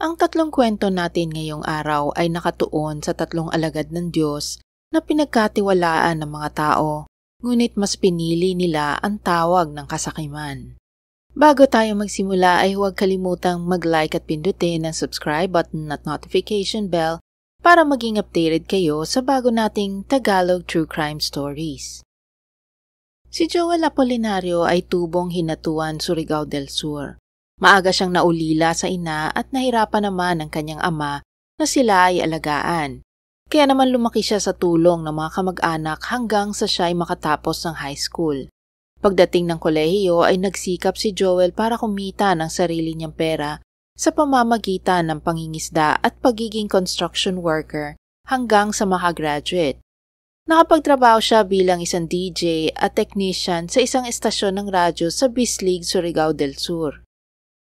Ang tatlong kwento natin ngayong araw ay nakatuon sa tatlong alagad ng Diyos na pinagkatiwalaan ng mga tao, ngunit mas pinili nila ang tawag ng kasakiman. Bago tayo magsimula ay huwag kalimutang mag-like at pindutin ang subscribe button at notification bell para maging updated kayo sa bago nating Tagalog True Crime Stories. Si Joel Apolinario ay tubong Hinatuan, Surigao del Sur. Maaga siyang naulila sa ina at nahirapan naman ang kanyang ama na sila ay alagaan. Kaya naman lumaki siya sa tulong ng mga kamag-anak hanggang sa siya ay makatapos ng high school. Pagdating ng kolehiyo ay nagsikap si Joel para kumita ng sarili niyang pera sa pamamagitan ng pangingisda at pagiging construction worker hanggang sa makagraduate. Nakapagtrabaho siya bilang isang DJ at technician sa isang estasyon ng radyo sa Bislig, Surigao del Sur.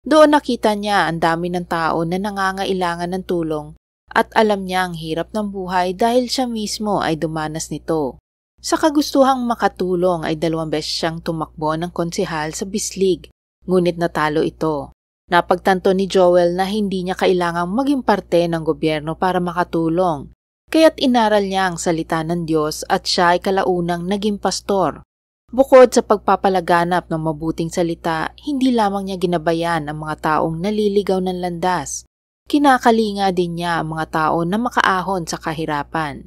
Doon nakita niya ang dami ng tao na nangangailangan ng tulong at alam niya ang hirap ng buhay dahil siya mismo ay dumanas nito. Sa kagustuhang makatulong ay 2 beses siyang tumakbo ng konsehal sa Bislig, ngunit natalo ito. Napagtanto ni Joel na hindi niya kailangang maging parte ng gobyerno para makatulong. Kaya't inaral niya ang salita ng Diyos at siya ay kalaunang naging pastor. Bukod sa pagpapalaganap ng mabuting salita, hindi lamang niya ginabayan ang mga taong naliligaw ng landas. Kinakalinga din niya ang mga tao na makaahon sa kahirapan.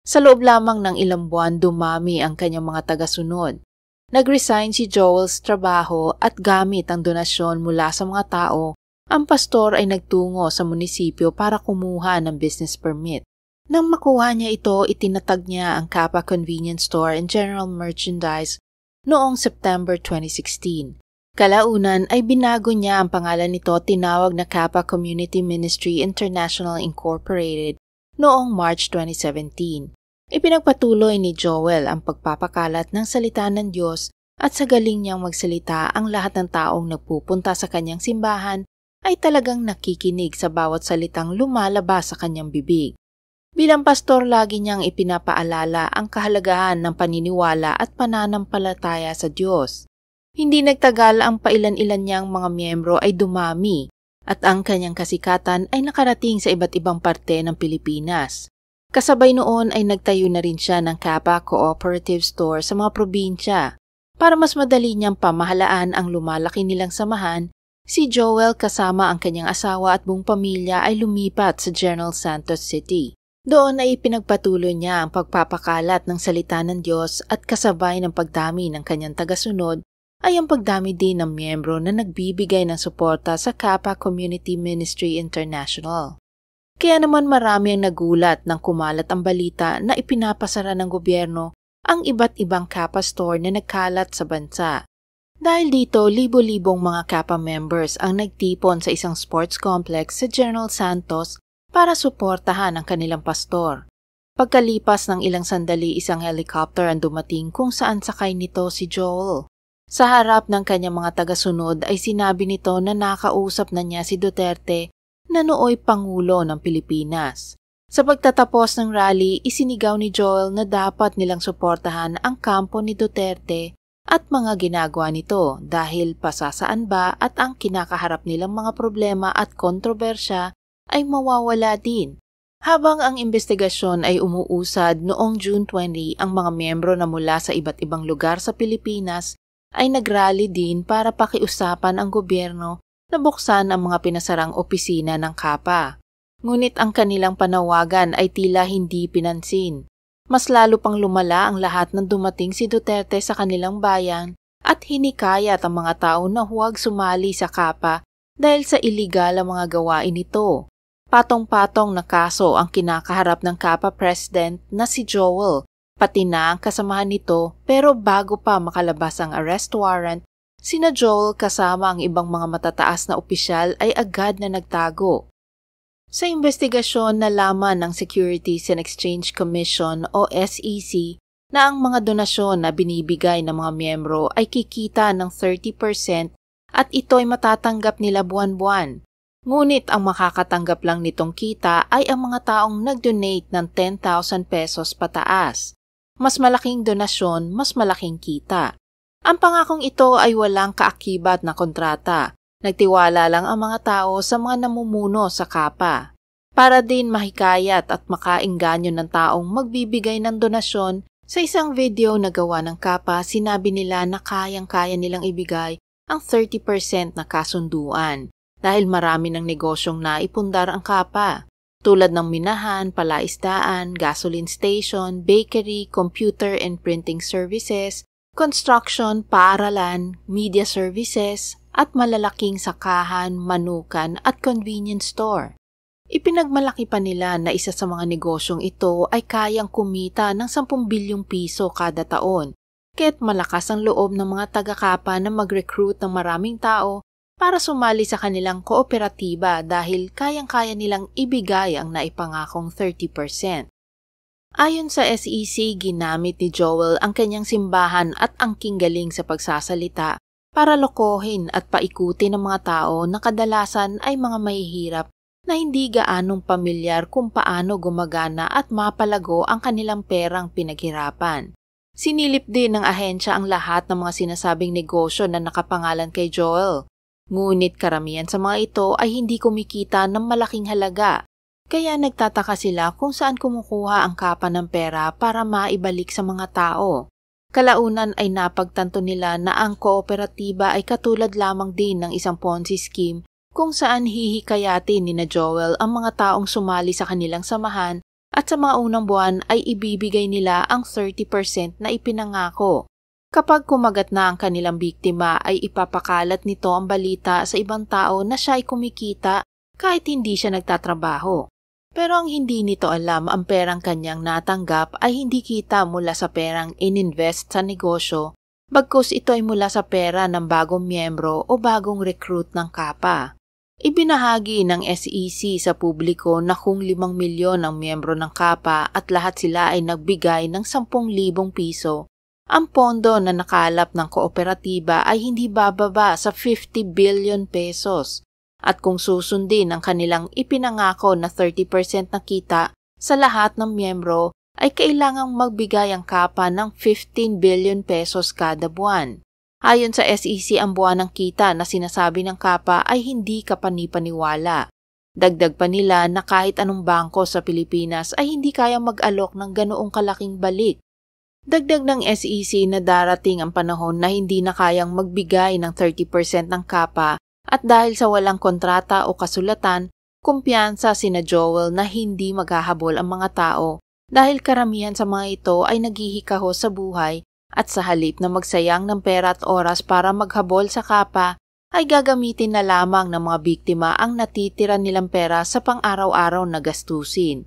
Sa loob lamang ng ilang buwan dumami ang kanyang mga tagasunod. Nag-resign si Joel sa trabaho at gamit ang donasyon mula sa mga tao, ang pastor ay nagtungo sa munisipyo para kumuha ng business permit. Nang makuha niya ito, itinatag niya ang Kappa Convenience Store and General Merchandise noong September 2016. Kalaunan ay binago niya ang pangalan nito, tinawag na Kappa Community Ministry International Incorporated noong March 2017. Ipinagpatuloy ni Joel ang pagpapakalat ng salita ng Diyos at sa galing niyang magsalita ang lahat ng taong nagpupunta sa kanyang simbahan ay talagang nakikinig sa bawat salitang lumalabas sa kanyang bibig. Bilang pastor, lagi niyang ipinapaalala ang kahalagahan ng paniniwala at pananampalataya sa Diyos. Hindi nagtagal ang pailan-ilan niyang mga miyembro ay dumami at ang kanyang kasikatan ay nakarating sa iba't ibang parte ng Pilipinas. Kasabay noon ay nagtayo na rin siya ng Kappa Cooperative Store sa mga probinsya. Para mas madali niyang pamahalaan ang lumalaki nilang samahan, si Joel kasama ang kanyang asawa at buong pamilya ay lumipat sa General Santos City. Doon ay ipinagpatuloy niya ang pagpapakalat ng salita ng Diyos at kasabay ng pagdami ng kanyang tagasunod ay ang pagdami din ng miyembro na nagbibigay ng suporta sa Kappa Community Ministry International. Kaya naman marami ang nagulat nang kumalat ang balita na ipinapasara ng gobyerno ang iba't ibang Kappa store na nagkalat sa bansa. Dahil dito, libo-libong mga Kappa members ang nagtipon sa isang sports complex sa General Santos para suportahan ang kanilang pastor. Pagkalipas ng ilang sandali, isang helicopter ang dumating kung saan sakay nito si Joel. Sa harap ng kanyang mga tagasunod ay sinabi nito na nakausap na niya si Duterte na nooy Pangulo ng Pilipinas. Sa pagtatapos ng rally, isinigaw ni Joel na dapat nilang suportahan ang kampo ni Duterte at mga ginagawa nito dahil pasasaan ba at ang kinakaharap nilang mga problema at kontrobersya ay mawawala din. Habang ang investigasyon ay umuusad noong June 20, ang mga miyembro na mula sa iba't ibang lugar sa Pilipinas ay nagrally din para pakiusapan ang gobyerno na buksan ang mga pinasarang opisina ng Kappa. Ngunit ang kanilang panawagan ay tila hindi pinansin. Mas lalo pang lumala ang lahat nang dumating si Duterte sa kanilang bayan at hinikayat ang mga tao na huwag sumali sa Kappa dahil sa iligal ang mga gawain nito. Patong-patong na kaso ang kinakaharap ng Kappa President na si Joel, pati na ang kasamahan nito, pero bago pa makalabas ang arrest warrant, sina Joel kasama ang ibang mga matataas na opisyal ay agad na nagtago. Sa investigasyon nalaman ng Securities and Exchange Commission o SEC na ang mga donasyon na binibigay ng mga miyembro ay kikita ng 30% at ito ay matatanggap nila buwan-buwan. Ngunit ang makakatanggap lang nitong kita ay ang mga taong nag-donate ng 10,000 pesos pataas. Mas malaking donasyon, mas malaking kita. Ang pangakong ito ay walang kaakibat na kontrata. Nagtiwala lang ang mga tao sa mga namumuno sa Kappa. Para din mahikayat at makaengganyo ng taong magbibigay ng donasyon, sa isang video na gawa ng Kappa, sinabi nila na kayang-kaya nilang ibigay ang 30% na kasunduan dahil marami ng negosyong naipundar ang Kappa, tulad ng minahan, palaisdaan, gasoline station, bakery, computer and printing services, construction, paaralan, media services, at malalaking sakahan, manukan at convenience store. Ipinagmalaki pa nila na isa sa mga negosyong ito ay kayang kumita ng 10 bilyong piso kada taon, kaya't malakas ang loob ng mga taga-Kappa na mag-recruit ng maraming tao para sumali sa kanilang kooperatiba dahil kayang-kaya nilang ibigay ang naipangakong 30%. Ayon sa SEC, ginamit ni Joel ang kanyang simbahan at angking galing sa pagsasalita para lokohin at paikutin ng mga tao na kadalasan ay mga mahihirap na hindi gaanong pamilyar kung paano gumagana at mapalago ang kanilang perang pinaghirapan. Sinilip din ng ahensya ang lahat ng mga sinasabing negosyo na nakapangalan kay Joel. Ngunit karamihan sa mga ito ay hindi kumikita ng malaking halaga, kaya nagtataka sila kung saan kumukuha ang Kappa ng pera para maibalik sa mga tao. Kalaunan ay napagtanto nila na ang kooperatiba ay katulad lamang din ng isang Ponzi scheme kung saan hihikayatin ni Joel ang mga taong sumali sa kanilang samahan at sa mga unang buwan ay ibibigay nila ang 30% na ipinangako. Kapag kumagat na ang kanilang biktima ay ipapakalat nito ang balita sa ibang tao na siya ay kumikita kahit hindi siya nagtatrabaho. Pero ang hindi nito alam, ang perang kanyang natanggap ay hindi kita mula sa perang ininvest sa negosyo, bagkus ito ay mula sa pera ng bagong miyembro o bagong recruit ng Kappa. Ibinahagi ng SEC sa publiko na kung 5 milyon ang miyembro ng Kappa at lahat sila ay nagbigay ng 10,000 piso, ang pondo na nakalap ng kooperatiba ay hindi bababa sa 50 billion pesos. At kung susundin ang kanilang ipinangako na 30% na kita sa lahat ng miyembro, ay kailangang magbigay ang Kappa ng 15 billion pesos kada buwan. Ayon sa SEC, ang buwan ng kita na sinasabi ng Kappa ay hindi kapanipaniwala. Dagdag pa nila na kahit anong bangko sa Pilipinas ay hindi kayang mag-alok ng ganoong kalaking balik. Dagdag ng SEC na darating ang panahon na hindi na kayang magbigay ng 30% ng Kappa. At dahil sa walang kontrata o kasulatan, kumpiyansa sina Joel na hindi maghahabol ang mga tao dahil karamihan sa mga ito ay naghihikaho sa buhay at sa halip na magsayang ng pera at oras para maghabol sa Kappa, ay gagamitin na lamang ng mga biktima ang natitira nilang pera sa pang-araw-araw na gastusin.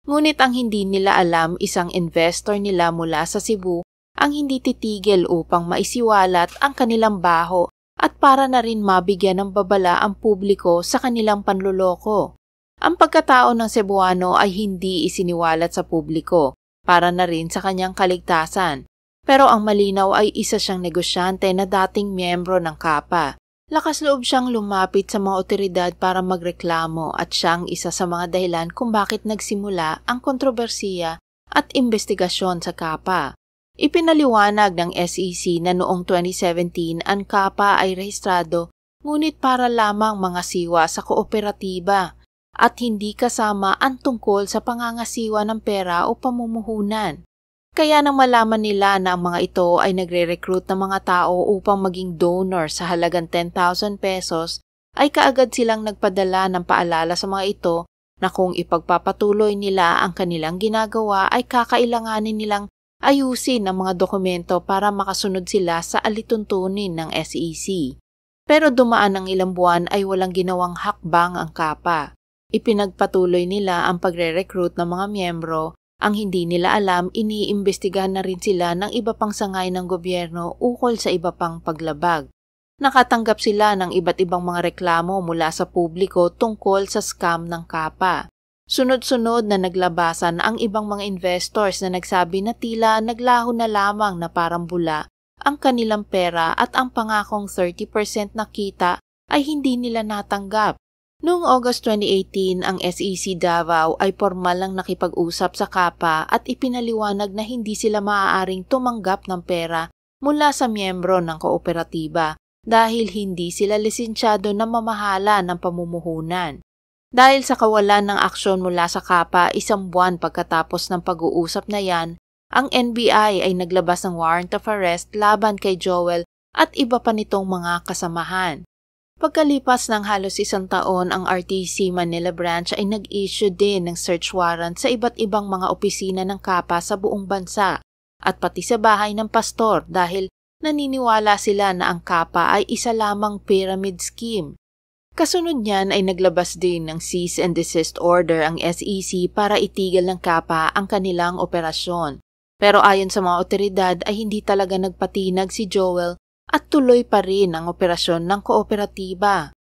Ngunit ang hindi nila alam, isang investor nila mula sa Cebu ang hindi titigil upang maisiwalat ang kanilang baho at para na rin mabigyan ng babala ang publiko sa kanilang panluloko. Ang pagkatao ng Cebuano ay hindi isiniwalat sa publiko para na rin sa kanyang kaligtasan. Pero ang malinaw ay isa siyang negosyante na dating miyembro ng Kappa. Lakas loob siyang lumapit sa mga otoridad para magreklamo at siyang isa sa mga dahilan kung bakit nagsimula ang kontrobersiya at investigasyon sa Kappa. Ipinaliwanag ng SEC na noong 2017 ang Kappa ay rehistrado ngunit para lamang mga siwa sa kooperatiba at hindi kasama ang tungkol sa pangangasiwa ng pera o pamumuhunan. Kaya nang malaman nila na ang mga ito ay nagre-recruit ng mga tao upang maging donor sa halagang 10,000 pesos, ay kaagad silang nagpadala ng paalala sa mga ito na kung ipagpapatuloy nila ang kanilang ginagawa ay kakailanganin nilang ayusin ang mga dokumento para makasunod sila sa alituntunin ng SEC. Pero dumaan ang ilang buwan ay walang ginawang hakbang ang Kappa. Ipinagpatuloy nila ang pagre-recruit ng mga miyembro. Ang hindi nila alam, iniimbestigahan na rin sila ng iba pang sangay ng gobyerno ukol sa iba pang paglabag. Nakatanggap sila ng iba't ibang mga reklamo mula sa publiko tungkol sa scam ng Kappa. Sunod-sunod na naglabasan ang ibang mga investors na nagsabi na tila naglaho na lamang na parang bula ang kanilang pera at ang pangakong 30% na kita ay hindi nila natanggap. Noong August 2018, ang SEC Davao ay formal lang nakipag-usap sa Kappa at ipinaliwanag na hindi sila maaaring tumanggap ng pera mula sa miyembro ng kooperatiba dahil hindi sila lisensyado na mamahala ng pamumuhunan. Dahil sa kawalan ng aksyon mula sa Kapa 1 buwan pagkatapos ng pag-uusap na yan, ang NBI ay naglabas ng warrant of arrest laban kay Joel at iba pa nitong mga kasamahan. Pagkalipas ng halos 1 taon, ang RTC Manila Branch ay nag-issue din ng search warrant sa iba't ibang mga opisina ng Kapa sa buong bansa at pati sa bahay ng pastor dahil naniniwala sila na ang Kapa ay isa lamang pyramid scheme. Kasunod niyan ay naglabas din ng cease and desist order ang SEC para itigil ng Kapa ang kanilang operasyon. Pero ayon sa mga otoridad ay hindi talaga nagpatinag si Joel at tuloy pa rin ang operasyon ng kooperatiba.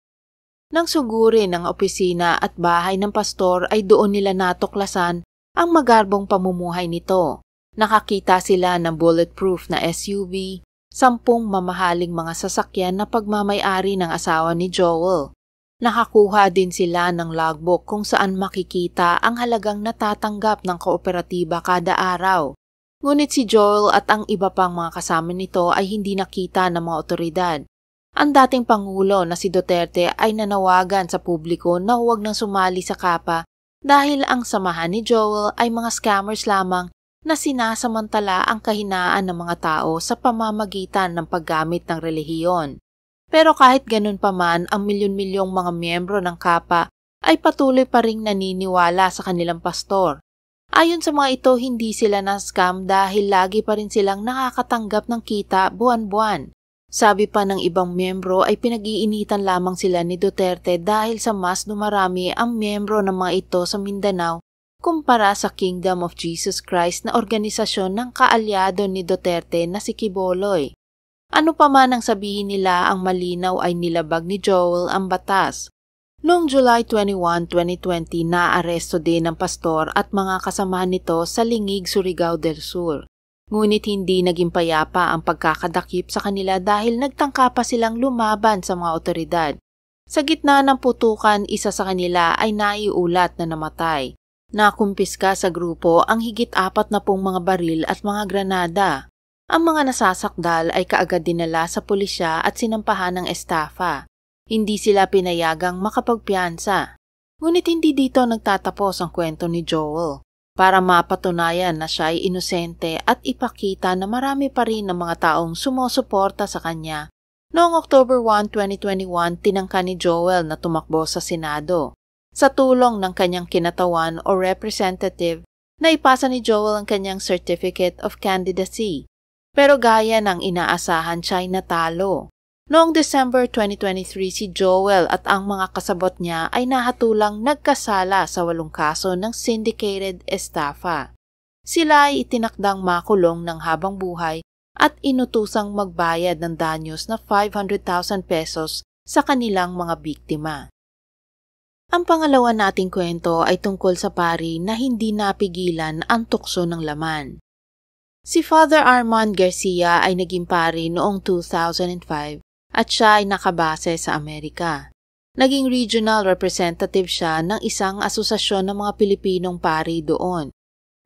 Nang sugurin ng opisina at bahay ng pastor ay doon nila natuklasan ang magarbong pamumuhay nito. Nakakita sila ng bulletproof na SUV, 10 mamahaling mga sasakyan na pagmamay-ari ng asawa ni Joel. Nakakuha din sila ng logbook kung saan makikita ang halagang natatanggap ng kooperatiba kada araw. Ngunit si Joel at ang iba pang mga kasama nito ay hindi nakita ng mga otoridad. Ang dating Pangulo na si Duterte ay nanawagan sa publiko na huwag nang sumali sa Kapa dahil ang samahan ni Joel ay mga scammers lamang na sinasamantala ang kahinaan ng mga tao sa pamamagitan ng paggamit ng relihiyon. Pero kahit ganun pa man, ang milyon-milyong mga miyembro ng Kapa ay patuloy pa ring naniniwala sa kanilang pastor. Ayon sa mga ito, hindi sila na-scam dahil lagi pa rin silang nakakatanggap ng kita buwan-buwan. Sabi pa ng ibang miyembro ay pinag-iinitan lamang sila ni Duterte dahil sa mas dumarami ang miyembro ng mga ito sa Mindanao kumpara sa Kingdom of Jesus Christ na organisasyon ng kaalyado ni Duterte na si Quiboloy. Ano pa man ang sabihin nila, ang malinaw ay nilabag ni Joel ang batas. Noong July 21, 2020, naaresto din ang pastor at mga kasamahan nito sa Lingig, Surigao del Sur. Ngunit hindi naging payapa ang pagkakadakip sa kanila dahil nagtangka pa silang lumaban sa mga otoridad. Sa gitna ng putukan, isa sa kanila ay naiulat na namatay. Nakumpiska sa grupo ang higit 40 mga baril at mga granada. Ang mga nasasakdal ay kaagad dinala sa pulisya at sinampahan ng estafa. Hindi sila pinayagang makapagpiyansa. Ngunit hindi dito nagtatapos ang kwento ni Joel. Para mapatunayan na siya ay inosente at ipakita na marami pa rin ng mga taong sumusuporta sa kanya, noong October 1, 2021, tinangka ni Joel na tumakbo sa Senado. Sa tulong ng kanyang kinatawan o representative, naipasa ni Joel ang kanyang Certificate of Candidacy. Pero gaya ng inaasahan, siya'y natalo. Noong December 2023, si Joel at ang mga kasabot niya ay nahatulang nagkasala sa 8 kaso ng syndicated estafa. Sila ay itinakdang makulong ng habang buhay at inutusang magbayad ng danyos na 500,000 pesos sa kanilang mga biktima. Ang pangalawa nating kwento ay tungkol sa pari na hindi napigilan ang tukso ng laman. Si Father Armand Garcia ay naging pari noong 2005 at siya ay nakabase sa Amerika. Naging regional representative siya ng isang asosasyon ng mga Pilipinong pari doon.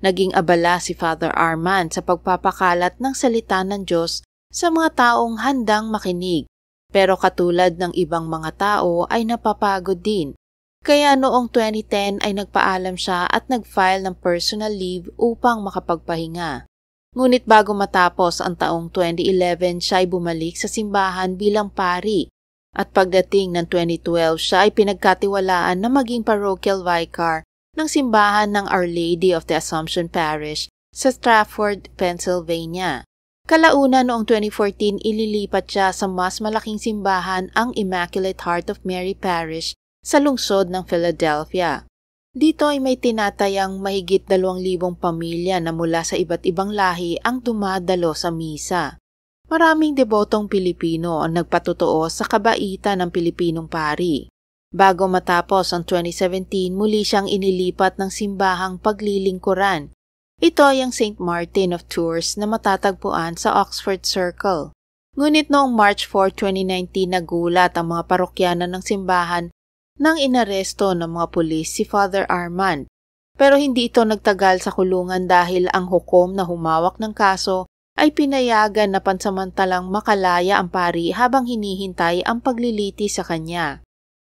Naging abala si Father Armand sa pagpapakalat ng salita ng Diyos sa mga taong handang makinig, pero katulad ng ibang mga tao ay napapagod din. Kaya noong 2010 ay nagpaalam siya at nag-file ng personal leave upang makapagpahinga. Ngunit bago matapos ang taong 2011, siya ay bumalik sa simbahan bilang pari. At pagdating ng 2012, siya ay pinagkatiwalaan na maging parochial vicar ng simbahan ng Our Lady of the Assumption Parish sa Stratford, Pennsylvania. Kalauna noong 2014, ililipat siya sa mas malaking simbahan, ang Immaculate Heart of Mary Parish sa lungsod ng Philadelphia. Dito ay may tinatayang mahigit 2,000 pamilya na mula sa iba't ibang lahi ang dumadalo sa misa. Maraming debotong Pilipino ang nagpatotoo sa kabaitan ng Pilipinong pari. Bago matapos ang 2017, muli siyang inilipat ng simbahang paglilingkuran. Ito ay ang St. Martin of Tours na matatagpuan sa Oxford Circle. Ngunit noong March 4, 2019, nagulat ang mga parokyanan ng simbahan nang inaresto ng mga pulis si Father Armand. Pero hindi ito nagtagal sa kulungan dahil ang hukom na humawak ng kaso ay pinayagan na pansamantalang makalaya ang pari habang hinihintay ang pagliliti sa kanya.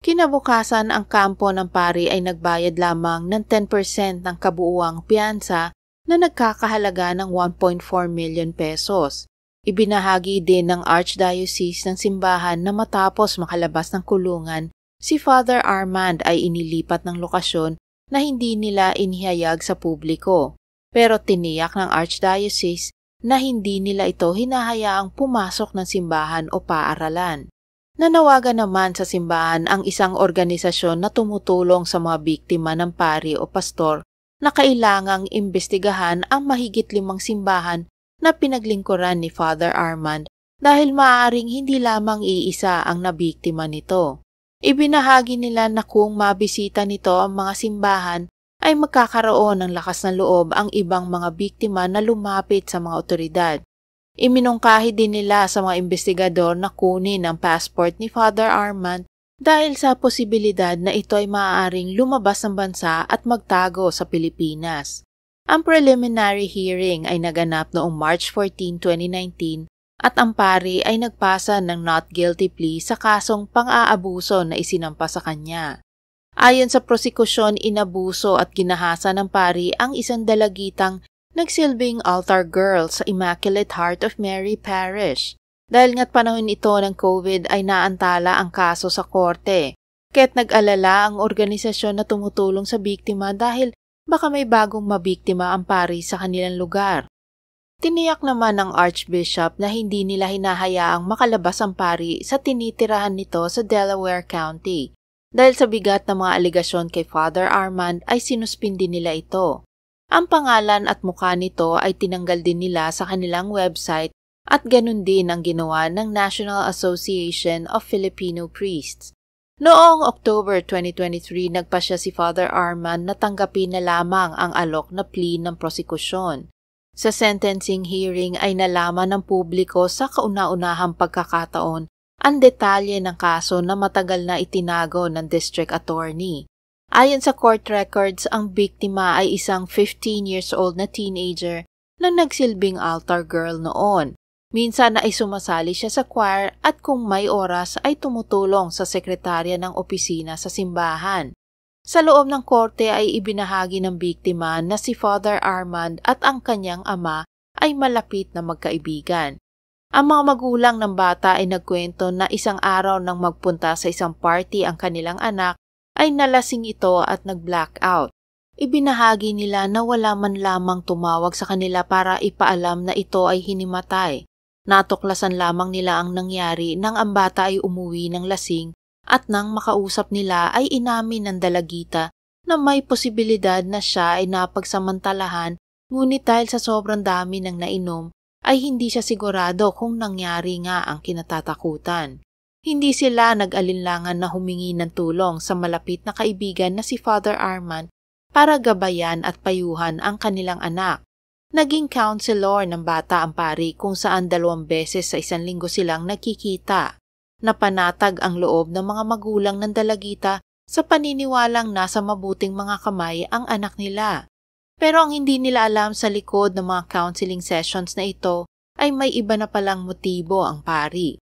Kinabukasan ang kampo ng pari ay nagbayad lamang ng 10% ng kabuuang piyansa na nagkakahalaga ng 1.4 million pesos. Ibinahagi din ng Archdiocese ng simbahan na matapos makalabas ng kulungan, si Father Armand ay inilipat ng lokasyon na hindi nila inihayag sa publiko. Pero tiniyak ng Archdiocese na hindi nila ito hinahayaang pumasok ng simbahan o paaralan. Nanawagan naman sa simbahan ang isang organisasyon na tumutulong sa mga biktima ng pari o pastor na kailangang imbestigahan ang mahigit 5 simbahan na pinaglingkuran ni Father Armand dahil maaaring hindi lamang iisa ang nabiktima nito. Ibinahagi nila na kung mabisita nito ang mga simbahan ay magkakaroon ng lakas ng loob ang ibang mga biktima na lumapit sa mga otoridad. Iminungkahi din nila sa mga investigador na kunin ang passport ni Father Armand dahil sa posibilidad na ito ay maaaring lumabas ng bansa at magtago sa Pilipinas. Ang preliminary hearing ay naganap noong March 14, 2019 at ang pari ay nagpasa ng not guilty plea sa kasong pang-aabuso na isinampa sa kanya. Ayon sa prosekusyon, inabuso at ginahasa ng pari ang isang dalagitang nagsilbing altar girl sa Immaculate Heart of Mary Parish. Dahil nga't panahon ito ng COVID ay naantala ang kaso sa korte. Kaya't nag-alala ang organisasyon na tumutulong sa biktima dahil baka may bagong mabiktima ang pari sa kanilang lugar. Tiniyak naman ng Archbishop na hindi nila hinahayaang makalabas ang pari sa tinitirahan nito sa Delaware County. Dahil sa bigat ng mga aligasyon kay Father Armand ay sinuspindi nila ito. Ang pangalan at mukha nito ay tinanggal din nila sa kanilang website at ganun din ang ginawa ng National Association of Filipino Priests. Noong October 2023, nagpasya si Father Armand na tanggapin na lamang ang alok na plea ng prosekusyon. Sa sentencing hearing ay nalaman ng publiko sa kauna-unahang pagkakataon ang detalye ng kaso na matagal na itinago ng district attorney. Ayon sa court records, ang biktima ay isang 15 years old na teenager na nagsilbing altar girl noon. Minsan ay sumasali siya sa choir at kung may oras ay tumutulong sa sekretarya ng opisina sa simbahan. Sa loob ng korte ay ibinahagi ng biktima na si Father Armand at ang kanyang ama ay malapit na magkaibigan. Ang mga magulang ng bata ay nagkwento na isang araw nang magpunta sa isang party ang kanilang anak ay nalasing ito at nag-blackout. Ibinahagi nila na wala man lamang tumawag sa kanila para ipaalam na ito ay hinimatay. Natuklasan lamang nila ang nangyari nang ang bata ay umuwi ng lasing at nang makausap nila ay inamin ng dalagita na may posibilidad na siya ay napagsamantalahan ngunit dahil sa sobrang dami ng nainom ay hindi siya sigurado kung nangyari nga ang kinatatakutan. Hindi sila nag-alinlangan na humingi ng tulong sa malapit na kaibigan na si Father Armand para gabayan at payuhan ang kanilang anak. Naging counselor ng bata ang pari kung saan 2 beses sa isang linggo silang nakikita. Napanatag ang loob ng mga magulang ng dalagita sa paniniwalang nasa mabuting mga kamay ang anak nila. Pero ang hindi nila alam sa likod ng mga counseling sessions na ito ay may iba na palang motibo ang pari.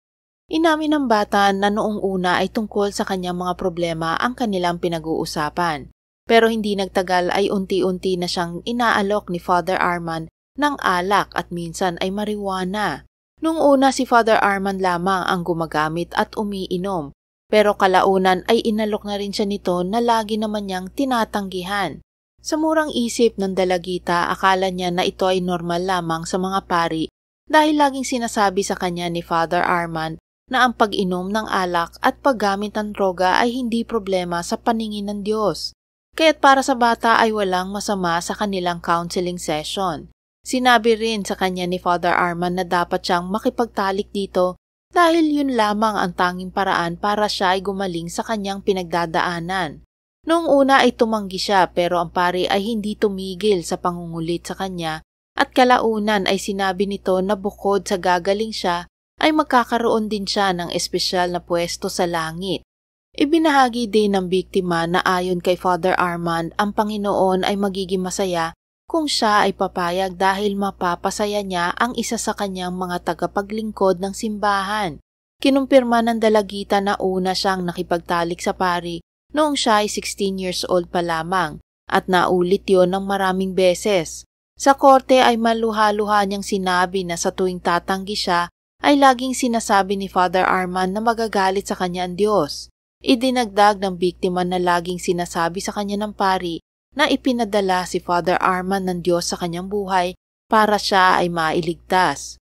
Inamin ng bata na noong una ay tungkol sa kanyang mga problema ang kanilang pinag-uusapan. Pero hindi nagtagal ay unti-unti na siyang inaalok ni Father Armand ng alak at minsan ay marijuana. Noong una si Father Armand lamang ang gumagamit at umiinom. Pero kalaunan ay inalok na rin siya nito na lagi naman niyang tinatanggihan. Sa murang isip ng dalagita, akala niya na ito ay normal lamang sa mga pari dahil laging sinasabi sa kanya ni Father Armand na ang pag-inom ng alak at paggamit ng droga ay hindi problema sa paningin ng Diyos. Kaya't para sa bata ay walang masama sa kanilang counseling session. Sinabi rin sa kanya ni Father Armand na dapat siyang makipagtalik dito dahil yun lamang ang tanging paraan para siya ay gumaling sa kanyang pinagdadaanan. Noong una ay tumanggi siya pero ang pari ay hindi tumigil sa pangungulit sa kanya at kalaunan ay sinabi nito na bukod sa gagaling siya ay magkakaroon din siya ng espesyal na pwesto sa langit. Ibinahagi din ng biktima na ayon kay Father Armand, ang Panginoon ay magiging masaya kung siya ay papayag dahil mapapasaya niya ang isa sa kanyang mga tagapaglingkod ng simbahan. Kinumpirma ng dalagita na una siyang nakipagtalik sa pari noong siya ay 16 years old pa lamang at naulit yon ng maraming beses. Sa korte ay maluha-luha niyang sinabi na sa tuwing tatanggi siya ay laging sinasabi ni Father Armand na magagalit sa kanya ang Diyos. Idinagdag ng biktima na laging sinasabi sa kanya ng pari na ipinadala si Father Armand ng Diyos sa kanyang buhay para siya ay mailigtas.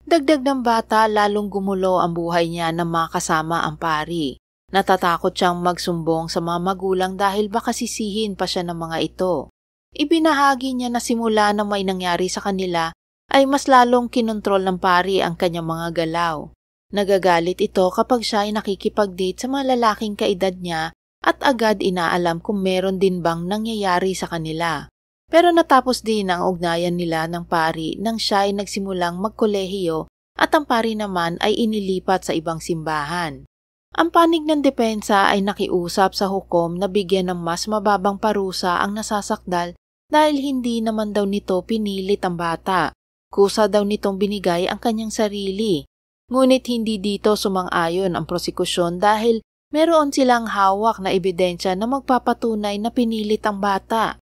Dagdag ng bata, lalong gumulo ang buhay niya na makasama ang pari. Natatakot siyang magsumbong sa mga magulang dahil baka sisihin pa siya ng mga ito. Ibinahagi niya na simula na may nangyari sa kanila ay mas lalong kinontrol ng pari ang kanyang mga galaw. Nagagalit ito kapag siya ay nakikipag-date sa mga lalaking kaedad niya at agad inaalam kung meron din bang nangyayari sa kanila. Pero natapos din ang ugnayan nila ng pari nang siya ay nagsimulang magkolehiyo at ang pari naman ay inilipat sa ibang simbahan. Ang panig ng depensa ay nakiusap sa hukom na bigyan ng mas mababang parusa ang nasasakdal dahil hindi naman daw nito pinilit ang bata. Kusa daw nitong binigay ang kanyang sarili. Ngunit hindi dito sumang-ayon ang prosekusyon dahil meron silang hawak na ebidensya na magpapatunay na pinilit ang bata.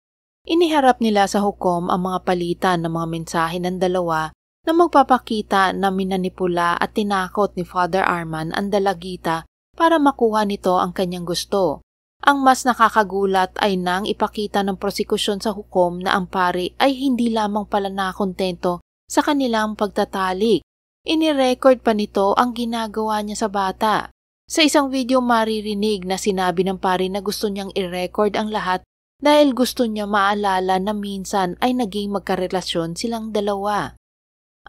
Iniharap nila sa hukom ang mga palitan ng mga mensahe ng dalawa na magpapakita na minanipula at tinakot ni Father Armand ang dalagita para makuha nito ang kanyang gusto. Ang mas nakakagulat ay nang ipakita ng prosekusyon sa hukom na ang pari ay hindi lamang pala nakontento sa kanilang pagtatalik. Inirecord pa nito ang ginagawa niya sa bata. Sa isang video maririnig na sinabi ng pari na gusto niyang i-record ang lahat dahil gusto niya maalala na minsan ay naging magkarelasyon silang dalawa.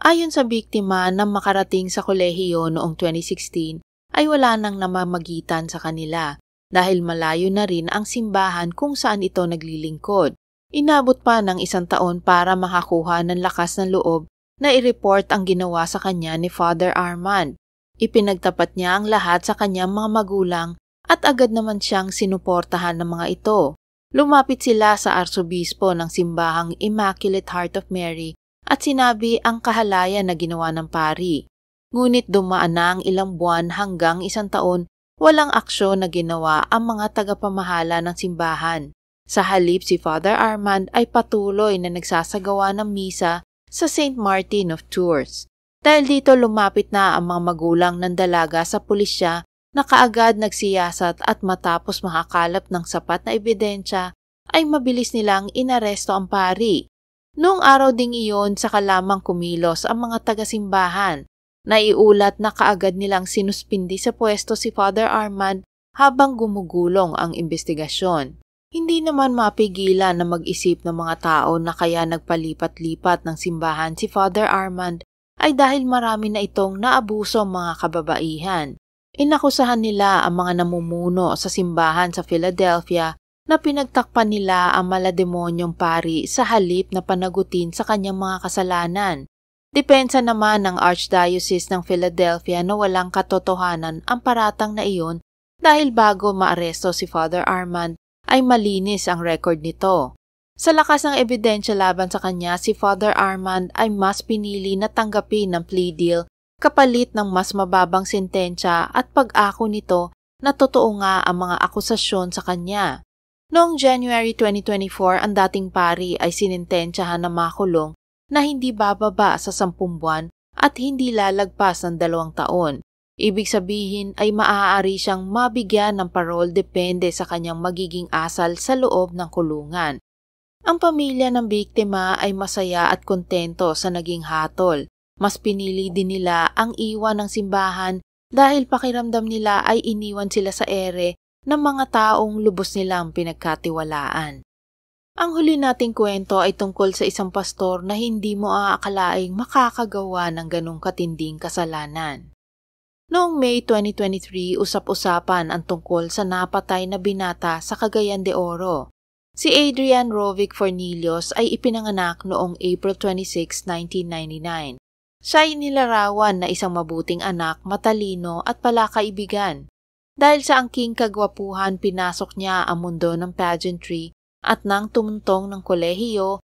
Ayon sa biktima na makarating sa kolehiyo noong 2016 ay wala nang namamagitan sa kanila dahil malayo na rin ang simbahan kung saan ito naglilingkod. Inabot pa ng 1 taon para makakuha ng lakas ng loob na i-report ang ginawa sa kanya ni Father Armand. Ipinagtapat niya ang lahat sa kanyang mga magulang at agad naman siyang sinuportahan ng mga ito. Lumapit sila sa arsobispo ng simbahang Immaculate Heart of Mary at sinabi ang kahalayan na ginawa ng pari. Ngunit dumaan na ang ilang buwan hanggang 1 taon, walang aksyon na ginawa ang mga tagapamahala ng simbahan. Sa halip si Father Armand ay patuloy na nagsasagawa ng misa sa St. Martin of Tours. Dahil dito lumapit na ang mga magulang ng dalaga sa pulisya na kaagad nagsiyasat at matapos makakalap ng sapat na ebidensya ay mabilis nilang inaresto ang pari. Noong araw ding iyon saka lamang kumilos ang mga taga-simbahan. Naiulat na kaagad nilang sinuspindi sa pwesto si Father Armand habang gumugulong ang investigasyon. Hindi naman mapigilan na mag-isip ng mga tao na kaya nagpalipat-lipat ng simbahan si Father Armand ay dahil marami na itong naabuso mga kababaihan. Inakusahan nila ang mga namumuno sa simbahan sa Philadelphia na pinagtakpan nila ang malademonyong pari sa halip na panagutin sa kanyang mga kasalanan. Depensa naman ng Archdiocese ng Philadelphia na walang katotohanan ang paratang na iyon dahil bago maaresto si Father Armand ay malinis ang record nito. Sa lakas ng ebidensya laban sa kanya, si Father Armand ay mas pinili na tanggapin ng plea deal kapalit ng mas mababang sentensya at pag-ako nito na totoo nga ang mga akusasyon sa kanya. Noong January 2024, ang dating pari ay sinintensyahan na makulong na hindi bababa sa 10 buwan at hindi lalagpas ng 2 taon. Ibig sabihin ay maaari siyang mabigyan ng parole depende sa kanyang magiging asal sa loob ng kulungan. Ang pamilya ng biktima ay masaya at kontento sa naging hatol. Mas pinili din nila ang iwan ng simbahan dahil pakiramdam nila ay iniwan sila sa ere ng mga taong lubos nilang pinagkatiwalaan. Ang huli nating kwento ay tungkol sa isang pastor na hindi mo aakalaing makakagawa ng ganong katinding kasalanan. Noong May 2023, usap-usapan ang tungkol sa napatay na binata sa Cagayan de Oro. Si Adrian Rovic Fornillos ay ipinanganak noong April 26, 1999. Siya ay nilarawan na isang mabuting anak, matalino at palakaibigan. Dahil sa angking kagwapuhan, pinasok niya ang mundo ng pageantry at nang tumuntong ng kolehiyo,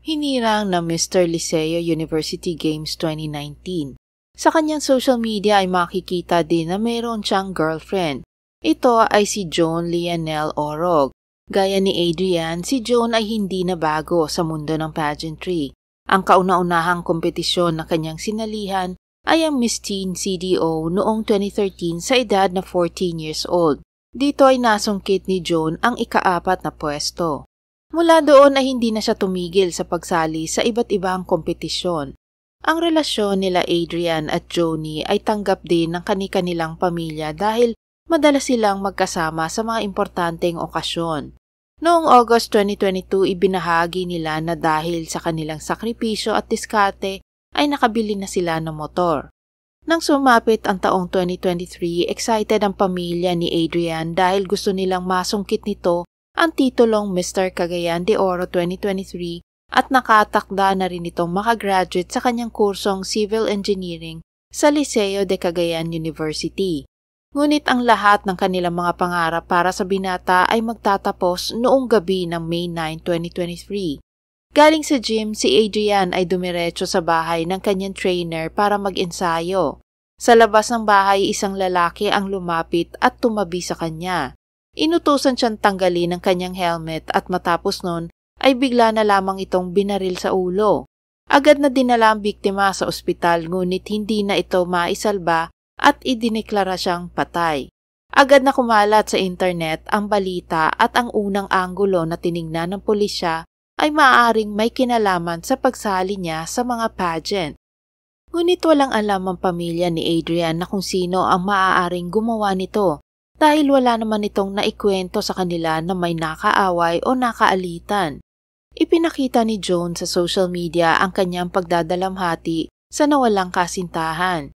Hinirang na Mr. Liceo University Games 2019. Sa kanyang social media ay makikita din na mayroon siyang girlfriend. Ito ay si Joan Lionel Orog. Gaya ni Adrian, si Joan ay hindi na bago sa mundo ng pageantry. Ang kauna-unahang kompetisyon na kanyang sinalihan ay ang Miss Teen CDO noong 2013 sa edad na 14 years old. Dito ay nasungkit ni Joan ang ika-4 na pwesto. Mula doon ay hindi na siya tumigil sa pagsali sa iba't ibang kompetisyon. Ang relasyon nila Adrian at Joanie ay tanggap din ng kani-kanilang pamilya dahil madalas silang magkasama sa mga importanteng okasyon. Noong August 2022, ibinahagi nila na dahil sa kanilang sakripisyo at diskarte ay nakabili na sila ng motor. Nang sumapit ang taong 2023, excited ang pamilya ni Adrian dahil gusto nilang masungkit nito ang titulong Mr. Cagayan de Oro 2023 at nakatakda na rin itong makagraduate sa kanyang kursong Civil Engineering sa Liceo de Cagayan University. Ngunit ang lahat ng kanilang mga pangarap para sa binata ay magtatapos noong gabi ng May 9, 2023. Galing sa gym, si Adrian ay dumiretso sa bahay ng kanyang trainer para mag-ensayo. Sa labas ng bahay, isang lalaki ang lumapit at tumabi sa kanya. Inutusan siyang tanggalin ang kanyang helmet at matapos nun ay bigla na lamang itong binaril sa ulo. Agad na dinala ang biktima sa ospital ngunit hindi na ito maisalba at idineklara siyang patay. Agad na kumalat sa internet ang balita at ang unang anggulo na tiningnan ng pulisya ay maaaring may kinalaman sa pagsali niya sa mga pageant. Ngunit walang alam ang pamilya ni Adrian na kung sino ang maaaring gumawa nito dahil wala naman itong naikwento sa kanila na may nakaaway o nakaalitan. Ipinakita ni Joan sa social media ang kanyang pagdadalamhati sa nawalang kasintahan.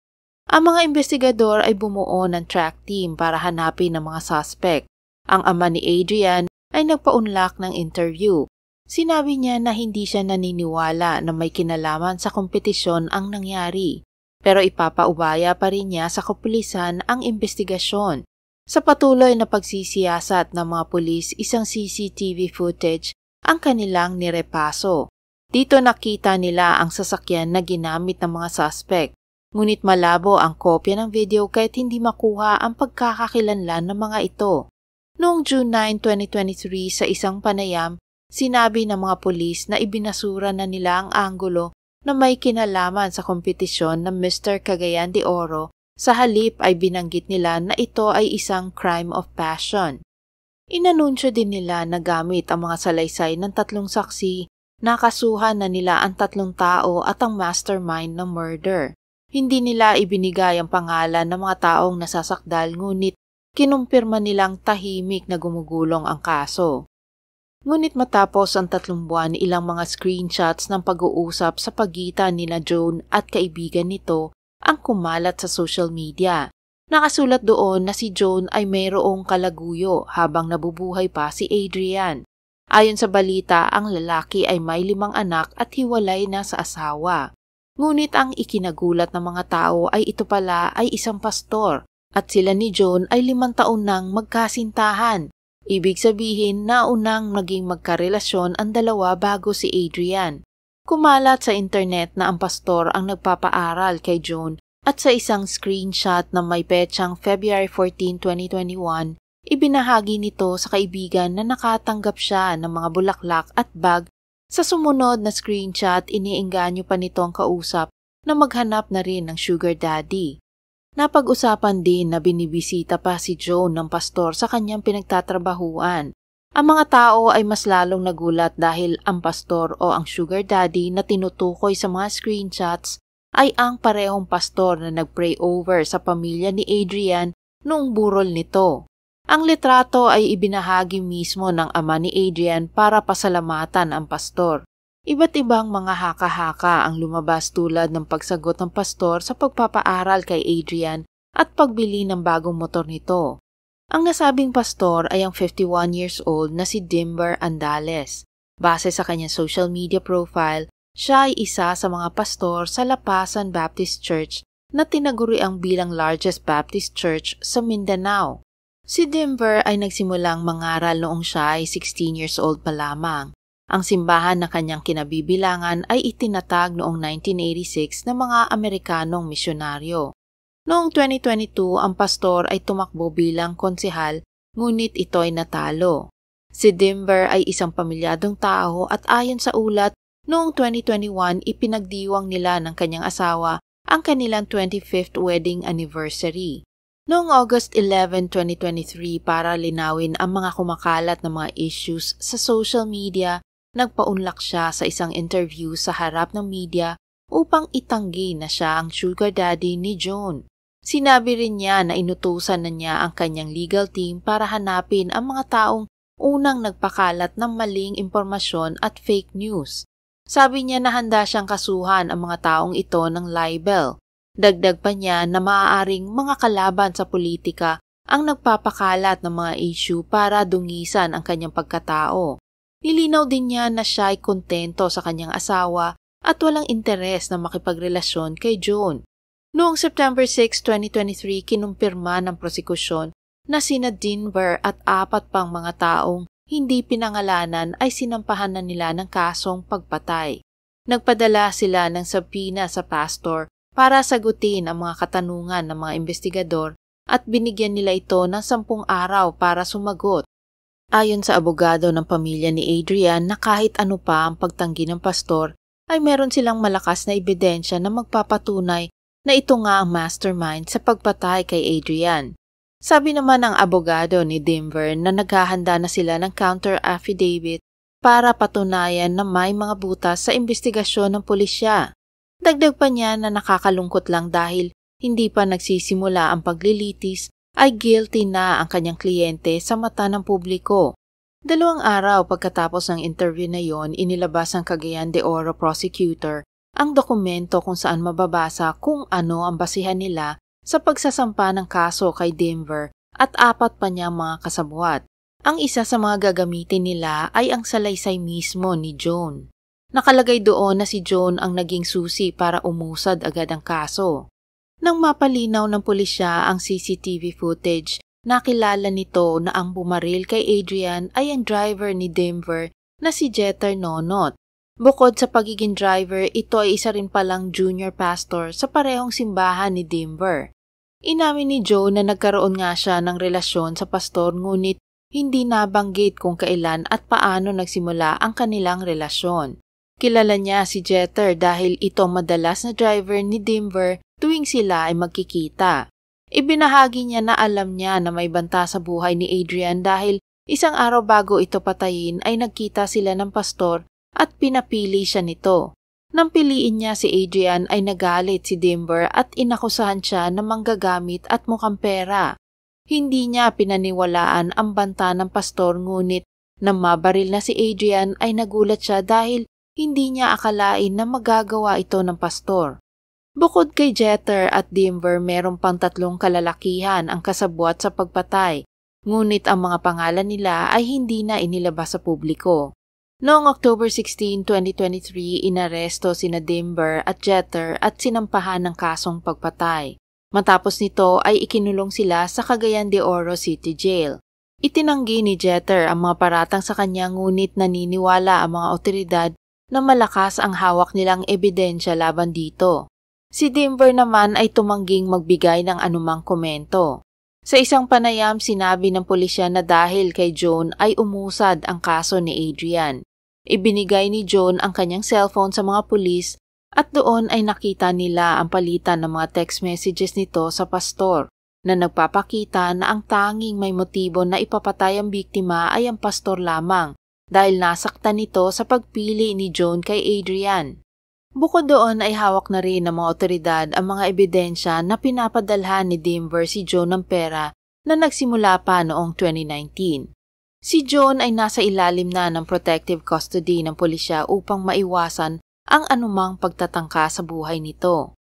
Ang mga investigador ay bumuo ng track team para hanapin ang mga suspect. Ang ama ni Adrian ay nagpaunlak ng interview. Sinabi niya na hindi siya naniniwala na may kinalaman sa kompetisyon ang nangyari, pero ipapaubaya pa rin niya sa kapulisan ang investigasyon. Sa patuloy na pagsisiyasat ng mga pulis, isang CCTV footage ang kanilang nirepaso. Dito nakita nila ang sasakyan na ginamit ng mga suspect, ngunit malabo ang kopya ng video kahit hindi makuha ang pagkakakilanlan ng mga ito. Noong June 9, 2023 sa isang panayam, sinabi ng mga pulis na ibinasura na nila ang anggulo na may kinalaman sa kompetisyon ng Mr. Cagayan de Oro. Sa halip ay binanggit nila na ito ay isang crime of passion. Inanunsyo din nila na gamit ang mga salaysay ng 3 saksi, nakasuhan na nila ang 3 tao at ang mastermind ng murder. Hindi nila ibinigay ang pangalan ng mga taong nasasakdal ngunit kinumpirma nilang tahimik na gumugulong ang kaso. Ngunit matapos ang 3 buwan, ilang mga screenshots ng pag-uusap sa pagitan nila Joan at kaibigan nito ang kumalat sa social media. Nakasulat doon na si Joan ay mayroong kalaguyo habang nabubuhay pa si Adrian. Ayon sa balita, ang lalaki ay may 5 anak at hiwalay na sa asawa. Ngunit ang ikinagulat ng mga tao ay ito pala ay isang pastor at sila ni Joan ay 5 taon nang magkasintahan. Ibig sabihin na unang naging magkarelasyon ang dalawa bago si Adrian. Kumalat sa internet na ang pastor ang nagpapaaral kay Joan at sa isang screenshot na may petsang February 14, 2021, ibinahagi nito sa kaibigan na nakatanggap siya ng mga bulaklak at bag. Sa sumunod na screenshot, iniengganyo pa nito ang kausap na maghanap na rin ng sugar daddy. Napag-usapan din na binibisita pa si Joan ng pastor sa kanyang pinagtatrabahuan. Ang mga tao ay mas lalong nagulat dahil ang pastor o ang sugar daddy na tinutukoy sa mga screenshots ay ang parehong pastor na nag-pray over sa pamilya ni Adrian noong burol nito. Ang litrato ay ibinahagi mismo ng ama ni Adrian para pasalamatan ang pastor. Iba't ibang mga haka-haka ang lumabas tulad ng pagsagot ng pastor sa pagpapaaral kay Adrian at pagbili ng bagong motor nito. Ang nasabing pastor ay ang 51 years old na si Dimber Andales. Base sa kanyang social media profile, siya ay isa sa mga pastor sa Lapasan Baptist Church na tinaguriang bilang largest Baptist church sa Mindanao. Si Dimber ay nagsimulang mangaral noong siya ay 16 years old pa lamang. Ang simbahan na kanyang kinabibilangan ay itinatag noong 1986 ng mga Amerikanong misyonaryo. Noong 2022, ang pastor ay tumakbo bilang konsehal, ngunit ito ay natalo. Si Denver ay isang pamilyadong tao at ayon sa ulat, noong 2021 ipinagdiwang nila ng kanyang asawa ang kanilang 25th wedding anniversary. Noong August 11, 2023 para linawin ang mga kumakalat na mga issues sa social media, nagpaunlak siya sa isang interview sa harap ng media upang itanggi na siya ang sugar daddy ni Joan. Sinabi rin niya na inutusan na niya ang kanyang legal team para hanapin ang mga taong unang nagpakalat ng maling impormasyon at fake news. Sabi niya na handa siyang kasuhan ang mga taong ito ng libel. Dagdag pa niya na maaaring mga kalaban sa politika ang nagpapakalat ng mga issue para dungisan ang kanyang pagkatao. Nilinaw din niya na siya ay kontento sa kanyang asawa at walang interes na makipagrelasyon kay Joan. Noong September 6, 2023, kinumpirma ng prosekusyon na sina Denver at 4 pang mga taong hindi pinangalanan ay sinampahan na nila ng kasong pagpatay. Nagpadala sila ng subpoena sa pastor para sagutin ang mga katanungan ng mga investigador at binigyan nila ito ng 10 araw para sumagot. Ayon sa abogado ng pamilya ni Adrian na kahit ano pa ang pagtanggi ng pastor, ay meron silang malakas na ebidensya na magpapatunay na ito nga ang mastermind sa pagpatay kay Adrian. Sabi naman ng abogado ni Denver na naghahanda na sila ng counter affidavit para patunayan na may mga butas sa investigasyon ng pulisya. Dagdag pa niya na nakakalungkot lang dahil hindi pa nagsisimula ang paglilitis ay guilty na ang kanyang kliyente sa mata ng publiko. 2 araw pagkatapos ng interview na yon, inilabas ng Cagayan de Oro prosecutor ang dokumento kung saan mababasa kung ano ang basihan nila sa pagsasampa ng kaso kay Denver at 4 pa niyang mga kasabwat. Ang isa sa mga gagamitin nila ay ang salaysay mismo ni Joan. Nakalagay doon na si Joan ang naging susi para umusad agad ang kaso. Nang mapalinaw ng pulisya ang CCTV footage, nakilala nito na ang bumaril kay Adrian ay ang driver ni Denver na si Jeter Nonot. Bukod sa pagiging driver, ito ay isa rin palang junior pastor sa parehong simbahan ni Denver. Inamin ni Joan na nagkaroon nga siya ng relasyon sa pastor ngunit hindi nabanggit kung kailan at paano nagsimula ang kanilang relasyon. Kilala niya si Jeter dahil ito madalas na driver ni Denver tuwing sila ay magkikita. Ibinahagi niya na alam niya na may banta sa buhay ni Adrian dahil isang araw bago ito patayin ay nagkita sila ng pastor at pinapili siya nito. Nang piliin niya si Adrian ay nagalit si Denver at inakusahan siya na manggagamit at mukhang pera. Hindi niya pinaniwalaan ang banta ng pastor ngunit nang mabaril na si Adrian ay nagulat siya dahil hindi niya akalain na magagawa ito ng pastor. Bukod kay Jeter at Denver, meron pang 3 kalalakihan ang kasabwat sa pagpatay, ngunit ang mga pangalan nila ay hindi na inilabas sa publiko. Noong October 16, 2023, inaresto sina Denver at Jeter at sinampahan ng kasong pagpatay. Matapos nito ay ikinulong sila sa Cagayan de Oro City Jail. Itinanggi ni Jeter ang mga paratang sa kanya ngunit naniniwala ang mga otoridad na malakas ang hawak nilang ebidensya laban dito. Si Denver naman ay tumangging magbigay ng anumang komento. Sa isang panayam, sinabi ng pulisya na dahil kay Joan ay umusad ang kaso ni Adrian. Ibinigay ni Joan ang kanyang cellphone sa mga pulis at doon ay nakita nila ang palitan ng mga text messages nito sa pastor na nagpapakita na ang tanging may motibo na ipapatay ang biktima ay ang pastor lamang dahil nasaktan nito sa pagpili ni Joan kay Adrian. Bukod doon ay hawak na rin ng mga otoridad ang mga ebidensya na pinapadalhan ni Denver si Joan ng pera na nagsimula pa noong 2019. Si Joan ay nasa ilalim na ng protective custody ng pulisya upang maiwasan ang anumang pagtatangka sa buhay nito.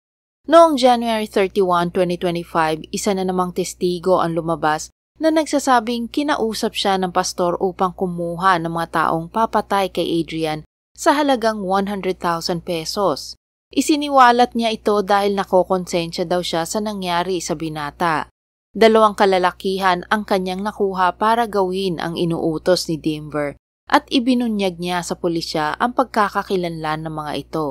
Noong January 31, 2025, isa na namang testigo ang lumabas na nagsasabing kinausap siya ng pastor upang kumuha ng mga taong papatay kay Adrian sa halagang 100,000 pesos. Isiniwalat niya ito dahil nakokonsensya daw siya sa nangyari sa binata. 2 kalalakihan ang kanyang nakuha para gawin ang inuutos ni Denver at ibinunyag niya sa pulisya ang pagkakakilanlan ng mga ito.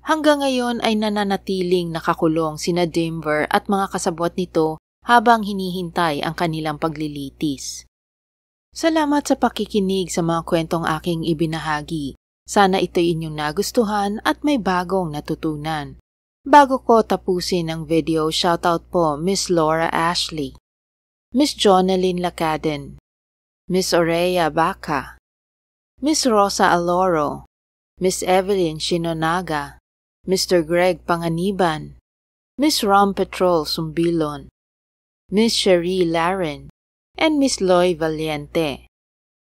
Hanggang ngayon ay nananatiling nakakulong sina Denver at mga kasabwat nito habang hinihintay ang kanilang paglilitis. Salamat sa pakikinig sa mga kwentong aking ibinahagi. Sana ito'y inyong nagustuhan at may bagong natutunan. Bago ko tapusin ang video, shoutout po Miss Laura Ashley, Miss Jonalyn Lacaden, Miss Orea Baca, Miss Rosa Aloro, Miss Evelyn Shinonaga, Mr. Greg Panganiban, Miss Rom Petrol Sumbilon, Miss Cherie Laren, and Miss Loy Valiente.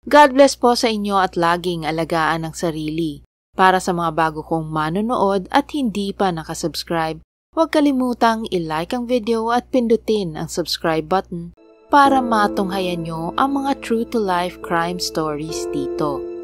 God bless po sa inyo at laging alagaan ang sarili. Para sa mga bago kong manonood at hindi pa nakasubscribe, huwag kalimutang i-like ang video at pindutin ang subscribe button para matunghayan nyo ang mga true-to-life crime stories dito.